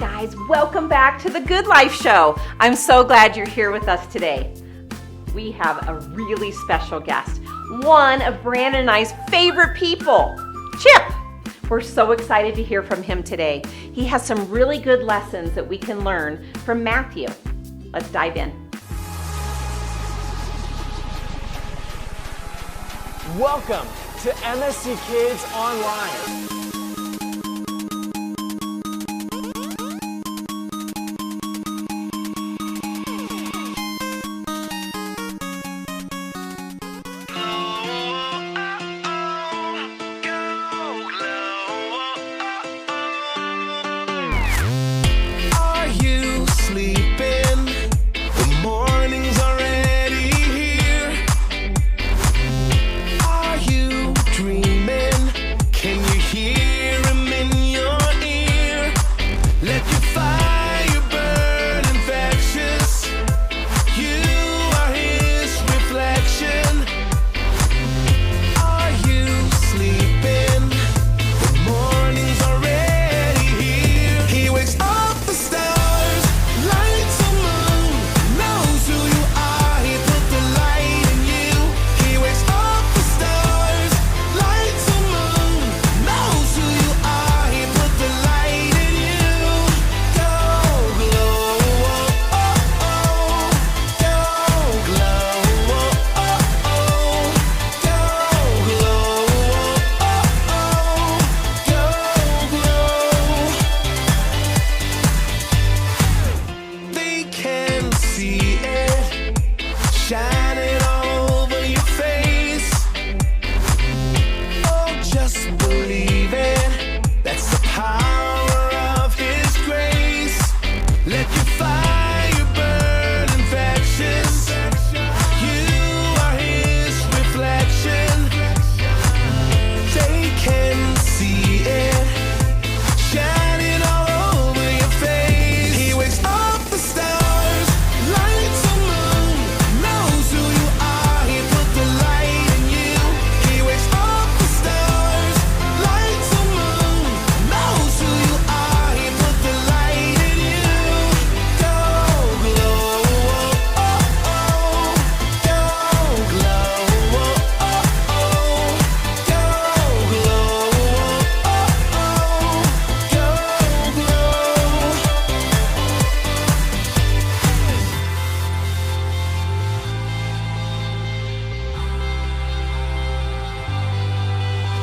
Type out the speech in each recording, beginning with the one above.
guys, welcome back to the Good Life Show. I'm so glad you're here with us today. We have a really special guest, one of Brandon and I's favorite people, Chip. We're so excited to hear from him today. He has some really good lessons that we can learn from Matthew. Let's dive in. Welcome to MSC Kids Online.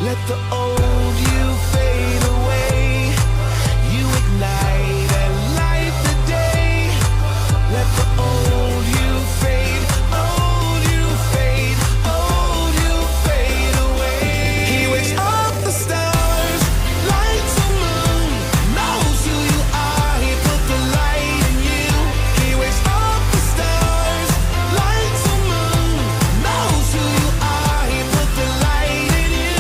Let the old you fade away. You ignite and light the day. Let the old you fade, old you fade, old you fade away. He wakes up the stars, lights the moon, knows who you are. He put the light in you. He wakes up the stars, lights the moon, knows who you are. He put the light in you.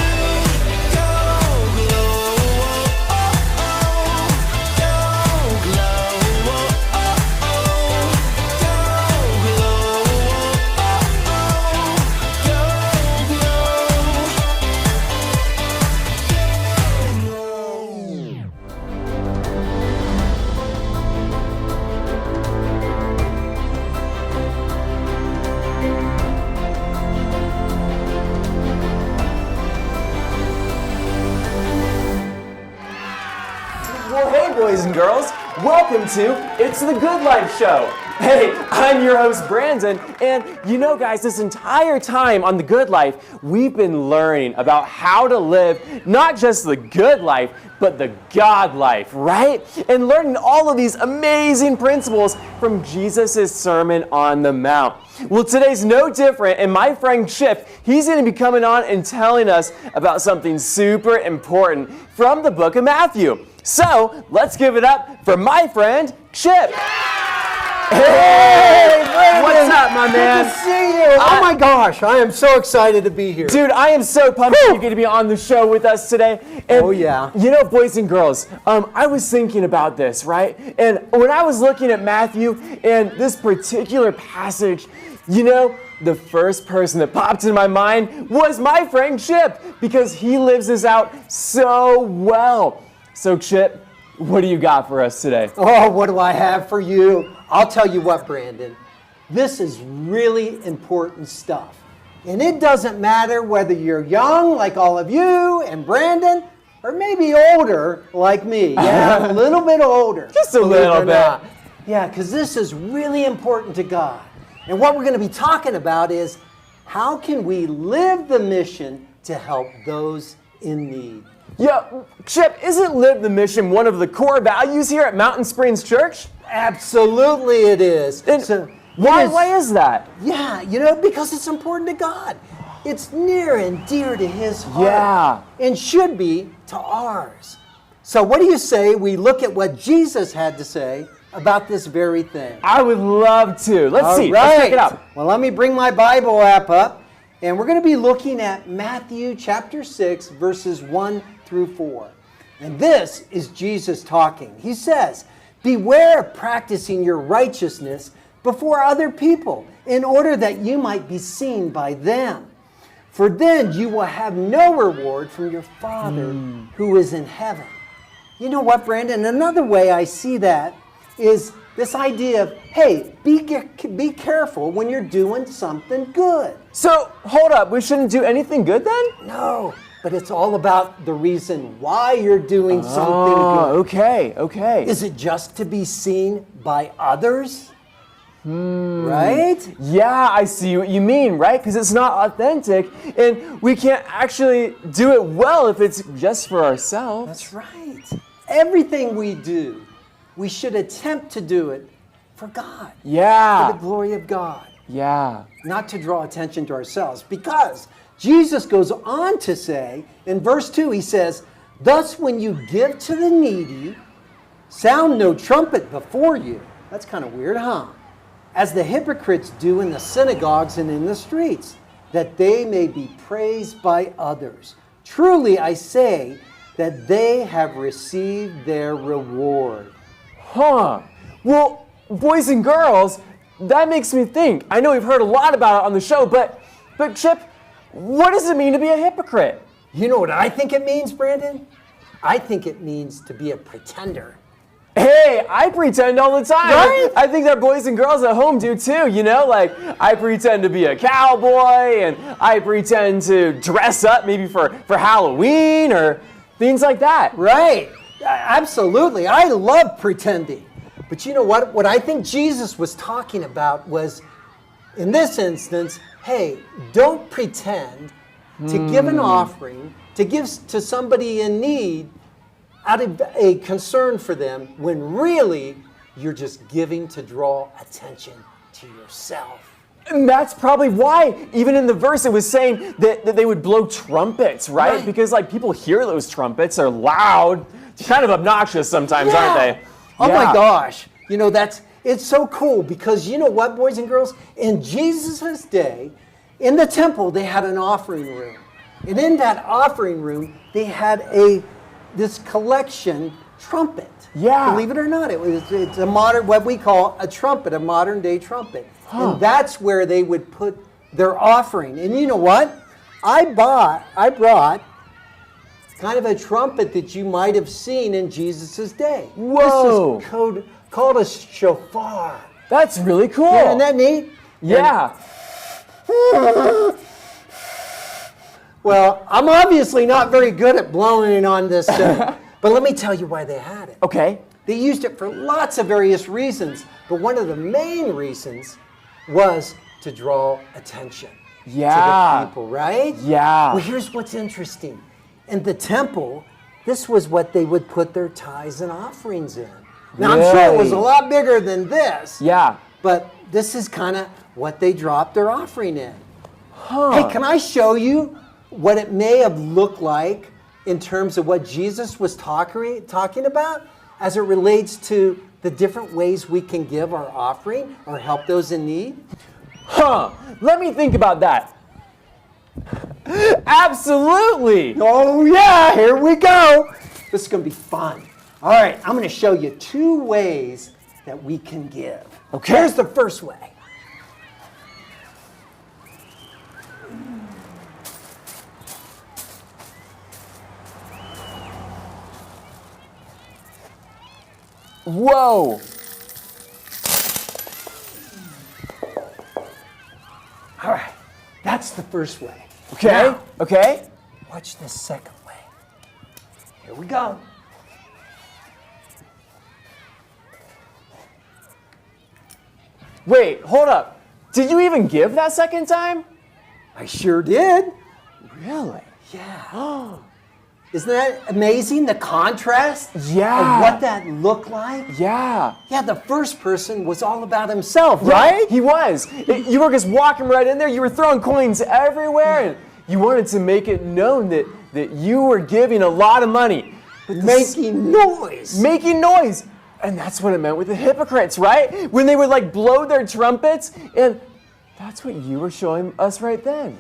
Well, hey, boys and girls, welcome to It's the Good Life Show. Hey, I'm your host, Brandon, and you know, guys, this entire time on The Good Life, we've been learning about how to live not just the good life, but the God life, right? And learning all of these amazing principles from Jesus' Sermon on the Mount. Well, today's no different, and my friend Chip, he's going to be coming on and telling us about something super important from the book of Matthew. So, let's give it up for my friend, Chip. Hey, Brandon! What's up, my man? Good to see you. Oh my gosh, I am so excited to be here. Dude, I am so pumped that you get to be on the show with us today. And, oh yeah. You know, boys and girls, I was thinking about this, right? And when I was looking at Matthew and this particular passage, you know, the first person that popped into my mind was my friend Chip, because he lives this out so well. So Chip, what do you got for us today? Oh, what do I have for you? I'll tell you what, Brandon. This is really important stuff. And it doesn't matter whether you're young, like all of you and Brandon, or maybe older, like me. Yeah, a little bit older. Just a believe it little or bit. not. Yeah, because this is really important to God. And what we're going to be talking about is how can we live the mission to help those in need? Yeah, Chip, isn't live the mission one of the core values here at Mountain Springs Church? Absolutely it is. And why is that? Yeah, because it's important to God. It's near and dear to His heart. Yeah. And should be to ours. So what do you say we look at what Jesus had to say about this very thing? I would love to. Let's see. All right. Let's check it out. Well, let me bring my Bible app up. And we're going to be looking at Matthew chapter 6, verses 1 through 4. And this is Jesus talking. He says, "Beware of practicing your righteousness before other people, in order that you might be seen by them. For then you will have no reward from your Father who is in heaven." You know what, Brandon? Another way I see that is this idea of, hey, be careful when you're doing something good. So, hold up. We shouldn't do anything good then? No, but it's all about the reason why you're doing something good. Okay. Is it just to be seen by others? Right? Yeah, I see what you mean, right? Because it's not authentic, and we can't actually do it well if it's just for ourselves. That's right. Everything we do, we should attempt to do it for God, for Yeah. the glory of God, Yeah. not to draw attention to ourselves. Because Jesus goes on to say, in verse 2, he says, "Thus when you give to the needy, sound no trumpet before you." That's kind of weird, huh? "As the hypocrites do in the synagogues and in the streets, that they may be praised by others. Truly I say that they have received their reward." Huh. Well, boys and girls, that makes me think. I know we've heard a lot about it on the show, but Chip, what does it mean to be a hypocrite? You know what I think it means, Brandon? I think it means to be a pretender. Hey, I pretend all the time. Right? I think that boys and girls at home do too, like I pretend to be a cowboy and I pretend to dress up maybe for Halloween or things like that. Right. Absolutely. I love pretending. But you know what? What I think Jesus was talking about was, in this instance, hey, don't pretend to give an offering, to give to somebody in need out of a concern for them, when really you're just giving to draw attention to yourself. And that's probably why, even in the verse, it was saying that they would blow trumpets, right? Right. Because people hear those trumpets, are loud, kind of obnoxious sometimes, aren't they? Oh Yeah. my gosh. It's so cool because you know what, boys and girls? In Jesus' day, in the temple, they had an offering room. And in that offering room, they had this collection trumpet. Yeah. Believe it or not, it's a modern, what we call a trumpet, a modern day trumpet. And that's where they would put their offering. And you know what? I brought kind of a trumpet that you might have seen in Jesus' day. Whoa. This is called a shofar. That's really cool. Yeah, isn't that neat? Yeah. Well, I'm obviously not very good at blowing on this stuff, but let me tell you why they had it. Okay. They used it for lots of various reasons, but one of the main reasons was to draw attention to Yeah. the people, right? Yeah. Well, here's what's interesting. In the temple, this was what they would put their tithes and offerings in. Now, I'm sure it was a Really? lot bigger than this, Yeah. but this is kind of what they dropped their offering in. Huh. Hey, can I show you what it may have looked like in terms of what Jesus was talking about as it relates to the different ways we can give our offering or help those in need? Huh. Let me think about that. Absolutely. Oh yeah, here we go. This is going to be fun. All right, I'm going to show you 2 ways that we can give. Okay. Here's the first way. Whoa. All right, that's the first way. Okay, Now, okay. watch the second way. Here we go. Wait, hold up. Did you even give that second time? I sure did. Really? Yeah. Isn't that amazing, the contrast Yeah. of what that looked like? Yeah. Yeah, the first person was all about himself, right? He was. You were just walking right in there. You were throwing coins everywhere, and you wanted to make it known that you were giving a lot of money. But Making noise. making noise. And that's what it meant with the hypocrites, right? When they would like blow their trumpets, and that's what you were showing us right then.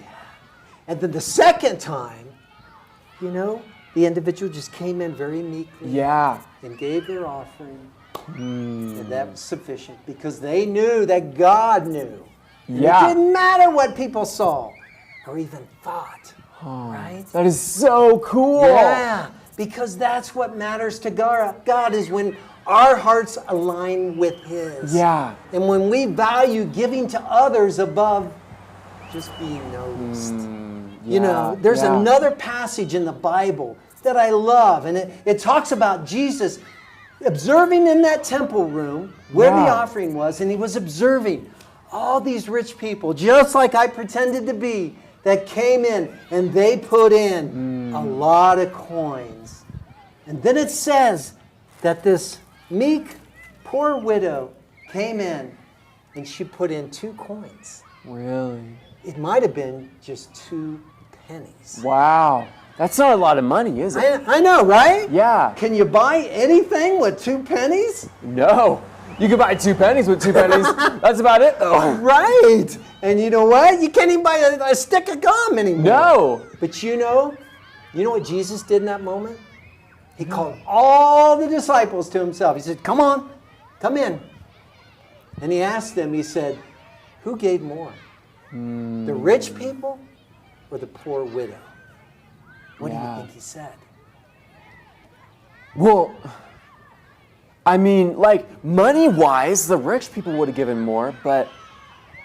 And then the second time, you know, the individual just came in very meekly Yeah. and gave their offering. And that was sufficient because they knew that God knew. And Yeah. It didn't matter what people saw or even thought, right? That is so cool. Yeah, because that's what matters to God. God is when our hearts align with His. Yeah. And when we value giving to others above just being noticed. You know, there's yeah. another passage in the Bible that I love, and it talks about Jesus observing in that temple room where the Yeah. offering was, and He was observing all these rich people, just like I pretended to be, that came in, and they put in a lot of coins. And then it says that this meek, poor widow came in, and she put in 2 coins. Really? It might have been just 2 pennies. Wow. That's not a lot of money, is it? I know, right? Yeah. Can you buy anything with 2 pennies? No. You could buy 2 pennies with 2 pennies. That's about it, though. Right. And you know what? You can't even buy a stick of gum anymore. No. But you know what Jesus did in that moment? He called all the disciples to Himself. He said, come on, come in. And He asked them, He said, who gave more? The rich people or the poor widow? What do you Yeah. think He said? Well, I mean, like, money-wise, the rich people would have given more, but,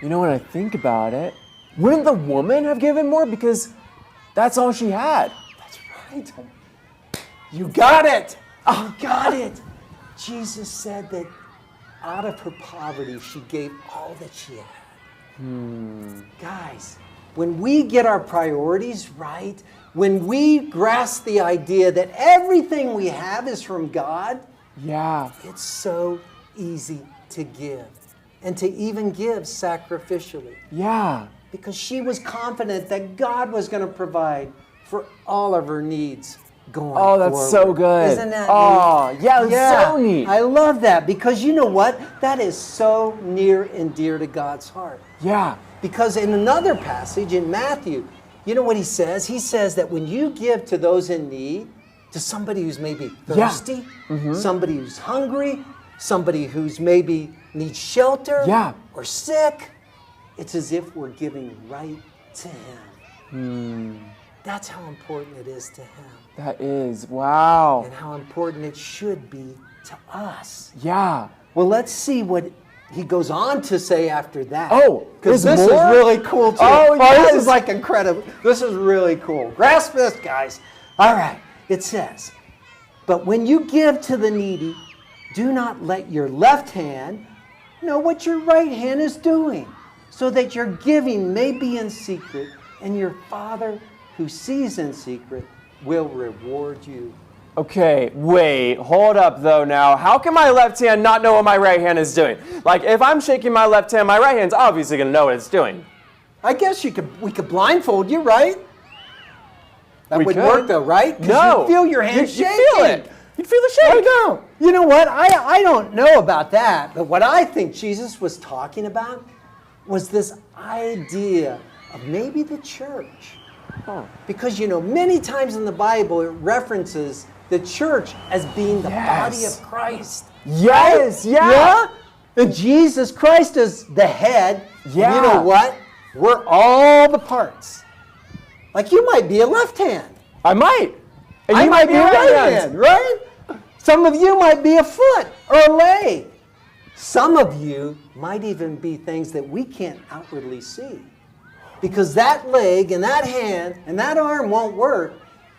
you know, when I think about it, wouldn't the woman have given more? Because that's all she had. That's right. You got it. You got it. Jesus said that out of her poverty, she gave all that she had. Guys, when we get our priorities right, when we grasp the idea that everything we have is from God, Yeah. it's so easy to give and to even give sacrificially. Yeah. Because she was confident that God was going to provide for all of her needs going Oh, that's forward. so good. Isn't that Oh, neat? yeah, that's so neat. I love that because you know what? That is so near and dear to God's heart. Yeah. Because in another passage in Matthew, you know what He says? He says that when you give to those in need, to somebody who's maybe thirsty, somebody who's hungry, somebody who's maybe needs shelter Yeah. or sick, it's as if we're giving right to Him. That's how important it is to Him That is. Wow. and how important it should be to us. Yeah. Well, let's see what He goes on to say after that. Oh, because there's this more? is really cool too. Oh, This yes. is like incredible. This is really cool. Grasp this, guys. All right. It says, but when you give to the needy, do not let your left hand know what your right hand is doing, so that your giving may be in secret, and your Father who sees in secret will reward you. Okay, wait, hold up though now. How can my left hand not know what my right hand is doing? Like, if I'm shaking my left hand, my right hand's obviously gonna know what it's doing. I guess we could blindfold you, right? That We wouldn't could. work though, right? 'Cause No. you'd feel your hand You'd shaking. feel it. You'd feel the I shake. know. You know what? I don't know about that, but what I think Jesus was talking about was this idea of maybe the church. Because, you know, many times in the Bible it references the church as being the body Yes. of Christ. Yes, yeah. Yeah? And Jesus Christ is the head. Yeah. You know what? We're all the parts. Like you might be a left hand. I might. And I you might be a right hand, right? Some of you might be a foot or a leg. Some of you might even be things that we can't outwardly see. Because that leg and that hand and that arm won't work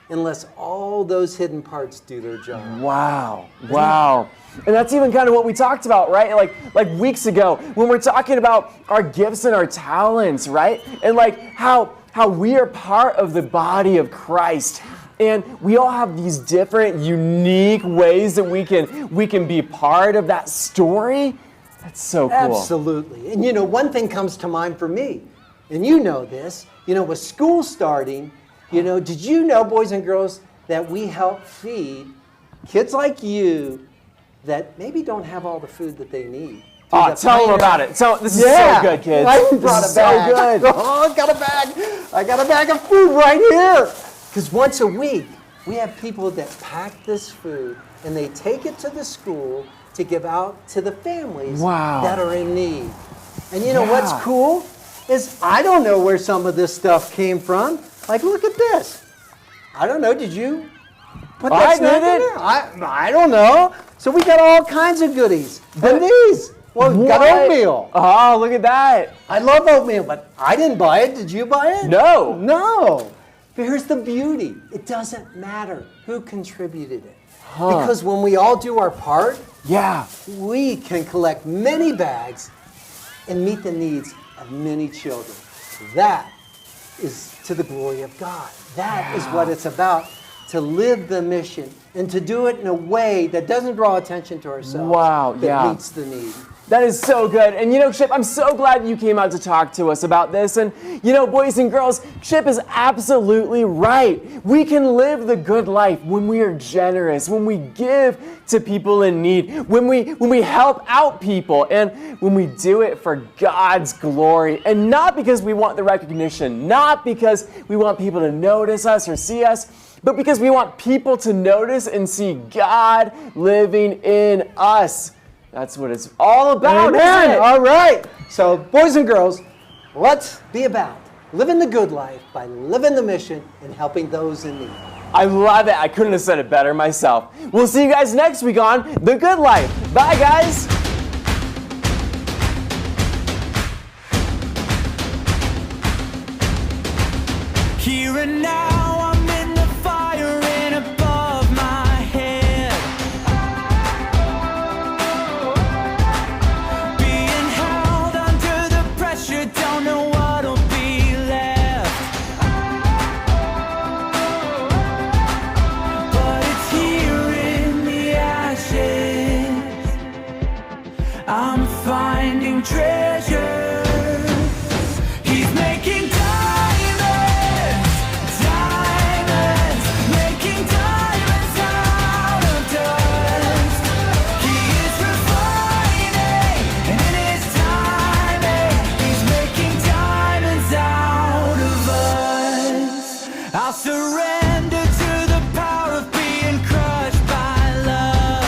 unless all those hidden parts do their job. Wow. Wow. And that's even kind of what we talked about, right? Like weeks ago when we're talking about our gifts and our talents, right? And like how we are part of the body of Christ. And we all have these different, unique ways that we can be part of that story. That's so cool. Absolutely. And you know, one thing comes to mind for me, and you know this, you know, with school starting, you know, did you know, boys and girls, that we help feed kids like you that maybe don't have all the food that they need? Oh, tell them about it. So this is so good, kids. I brought this is a bag. so good. Oh, I got a bag. I got a bag of food right here. Because once a week, we have people that pack this food and they take it to the school to give out to the families that are in need. And you know what's cool is I don't know where some of this stuff came from. Like, look at this. I don't know. Did you put that snack in there? I don't know. So we got all kinds of goodies. And these. Well, we got oatmeal. Oh, look at that. I love oatmeal, but I didn't buy it. Did you buy it? No. No. But here's the beauty. It doesn't matter who contributed it. Because when we all do our part, we can collect many bags and meet the needs of many children. That is to the glory of God. That is what it's about, to live the mission and to do it in a way that doesn't draw attention to ourselves, that meets the need. That is so good. And you know, Chip, I'm so glad you came out to talk to us about this. And you know, boys and girls, Chip is absolutely right. We can live the good life when we are generous, when we give to people in need, when we help out people, and when we do it for God's glory. And not because we want the recognition, not because we want people to notice us or see us, but because we want people to notice and see God living in us. That's what it's all about. Amen. All right. So, boys and girls, let's be about living the good life by living the mission and helping those in need. I love it. I couldn't have said it better myself. We'll see you guys next week on The Good Life. Bye, guys. Here and now, I'm in the fire and above my head. Being held under the pressure, don't know what'll be left. But it's here in the ashes, I'm finding treasure. He's making I'll surrender to the power of being crushed by love,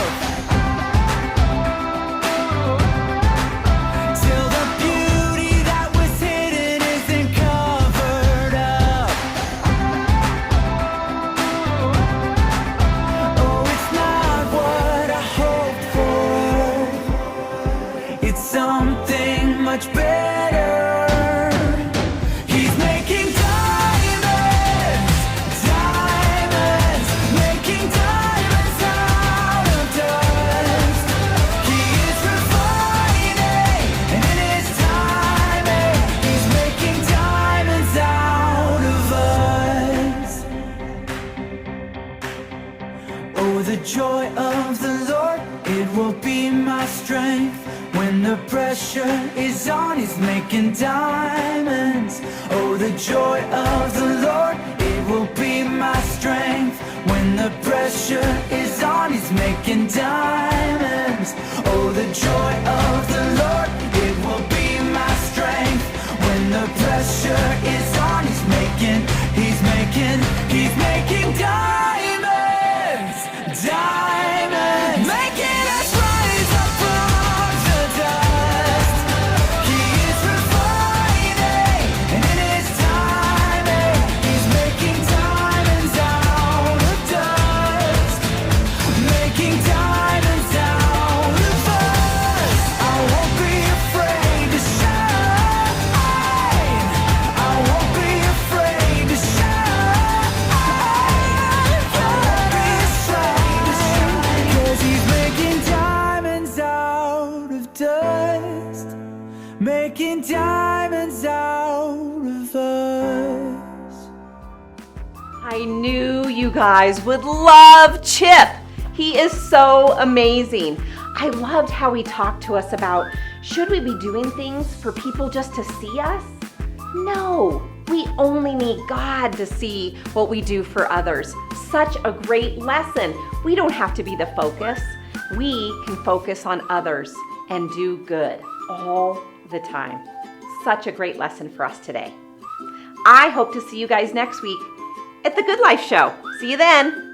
till the beauty that was hidden isn't covered up. Oh, it's not what I hoped for. It's something much better. The joy of the Lord, it will be my strength. When the pressure is on, He's making diamonds. Oh, the joy of the Lord, it will be my strength. When the pressure is on, He's making diamonds. Oh, the joy of the Lord, it will be my strength. When the pressure is on, He's making diamonds. Diamond, making us rise up from the dust. He is refining, and in His timing, He's making diamonds out of dust. Making diamonds. making diamonds out of us. I knew you guys would love Chip. He is so amazing. I loved how he talked to us about, should we be doing things for people just to see us? No, we only need God to see what we do for others. Such a great lesson. We don't have to be the focus. We can focus on others and do good all the time. Such a great lesson for us today. I hope to see you guys next week at the Good Life Show. See you then.